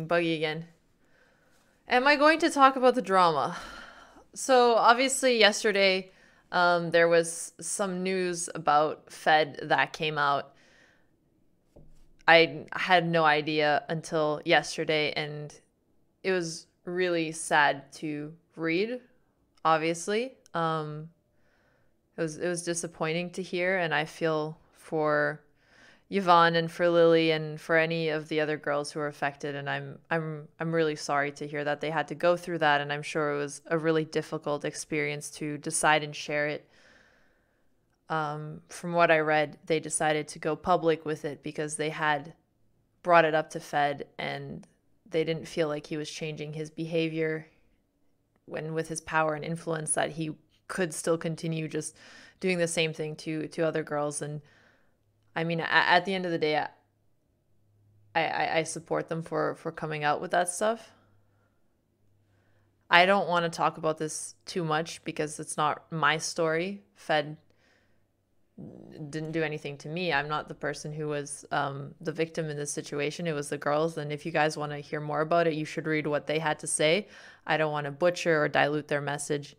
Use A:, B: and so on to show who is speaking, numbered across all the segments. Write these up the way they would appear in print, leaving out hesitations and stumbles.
A: Buggy again. Am I going to talk about the drama? So, obviously, yesterday, there was some news about Fed that came out. I had no idea until yesterday, and it was really sad to read, obviously. It was disappointing to hear, and I feel for Yvonne and for Lily and for any of the other girls who were affected, and I'm really sorry to hear that they had to go through that, and I'm sure it was a really difficult experience to decide and share it. From what I read, they decided to go public with it because they had brought it up to Fed and they didn't feel like he was changing his behavior when with his power and influence that he could still continue just doing the same thing to other girls. And I mean, at the end of the day, I support them for coming out with that stuff. I don't want to talk about this too much because it's not my story. Fed didn't do anything to me. I'm not the person who was the victim in this situation. It was the girls. And if you guys want to hear more about it, you should read what they had to say. I don't want to butcher or dilute their message.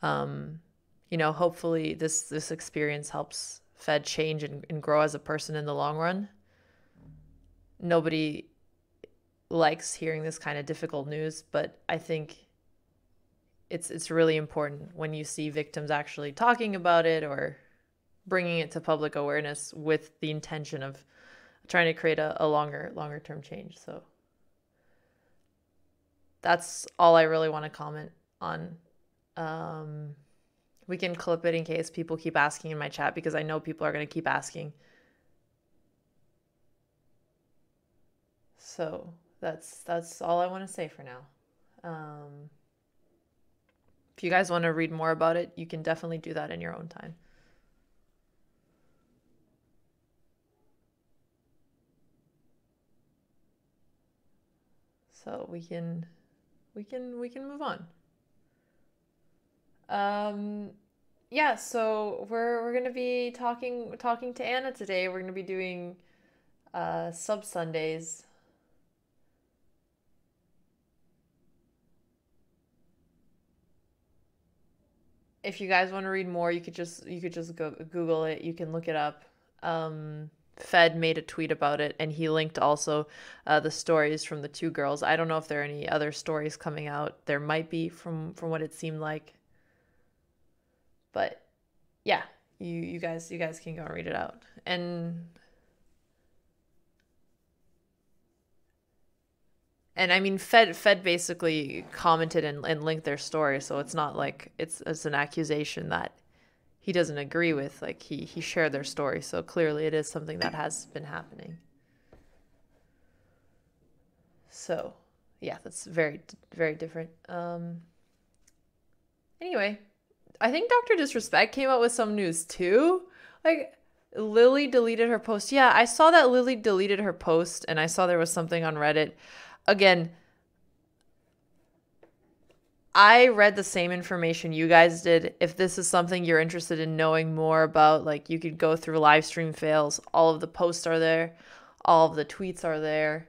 A: Hopefully this experience helps Fed change and grow as a person in the long run. Nobody likes hearing this kind of difficult news, but I think it's really important when you see victims actually talking about it or bringing it to public awareness with the intention of trying to create a longer term change. So that's all I really want to comment on. We can clip it in case people keep asking in my chat because I know people are going to keep asking. So that's all I want to say for now. If you guys want to read more about it, you can definitely do that in your own time. So we can move on. Yeah, so we're gonna be talking to Anna today. We're gonna be doing sub Sundays. If you guys want to read more, you could just go Google it. You can look it up. Fed made a tweet about it, and he linked also the stories from the two girls. I don't know if there are any other stories coming out. There might be from what it seemed like. But yeah, you guys can go and read it out. And I mean, Fed basically commented and linked their story, so it's not like it's an accusation that he doesn't agree with. Like he shared their story, so clearly it is something that has been happening. So yeah, that's very very different. Anyway, I think Dr. Disrespect came out with some news too. Like Lily deleted her post. Yeah, I saw that Lily deleted her post, and I saw there was something on Reddit. Again, I read the same information you guys did. If this is something you're interested in knowing more about, like you could go through live stream fails. All of the posts are there. All of the tweets are there.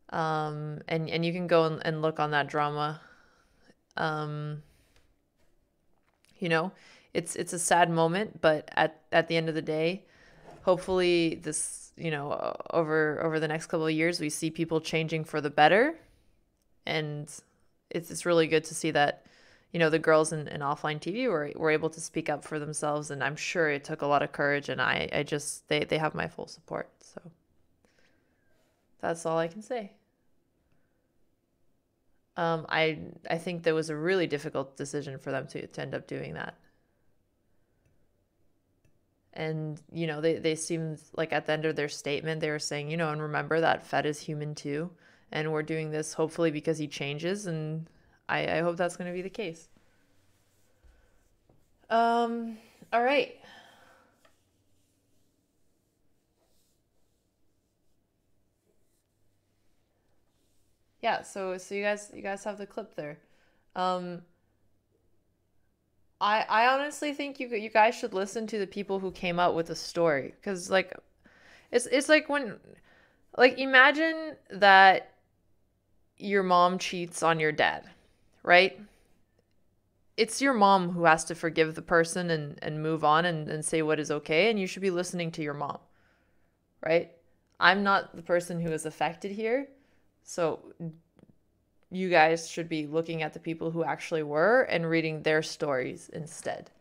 A: And you can go and look on that drama. It's a sad moment, but at the end of the day, hopefully this, over the next couple of years, we see people changing for the better. And it's really good to see that, the girls in offline TV were able to speak up for themselves. And I'm sure it took a lot of courage, and they have my full support. So that's all I can say. I think that was a really difficult decision for them to end up doing that. And, they seemed like at the end of their statement, they were saying, and remember that Fed is human too. And we're doing this hopefully because he changes. And I hope that's going to be the case. All right. Yeah, so you guys have the clip there. Um, I honestly think you guys should listen to the people who came up with the story, because like it's like when, like, imagine that your mom cheats on your dad, right? It's your mom who has to forgive the person and move on and say what is okay, and you should be listening to your mom, right? I'm not the person who is affected here, so you guys should be looking at the people who actually were and reading their stories instead.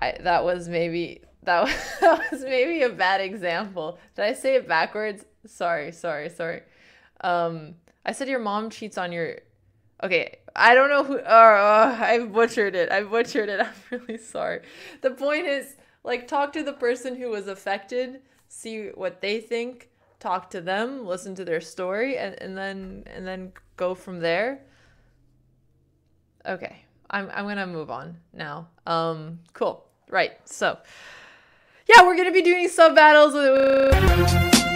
A: That was maybe a bad example. Did I say it backwards? Sorry. I said your mom cheats on your... Okay, I don't know who... I butchered it. I'm really sorry. The point is, like, talk to the person who was affected, see what they think, talk to them, listen to their story, and then go from there. Okay, I'm gonna move on now. Cool. Right. So, yeah, we're gonna be doing sub battles with...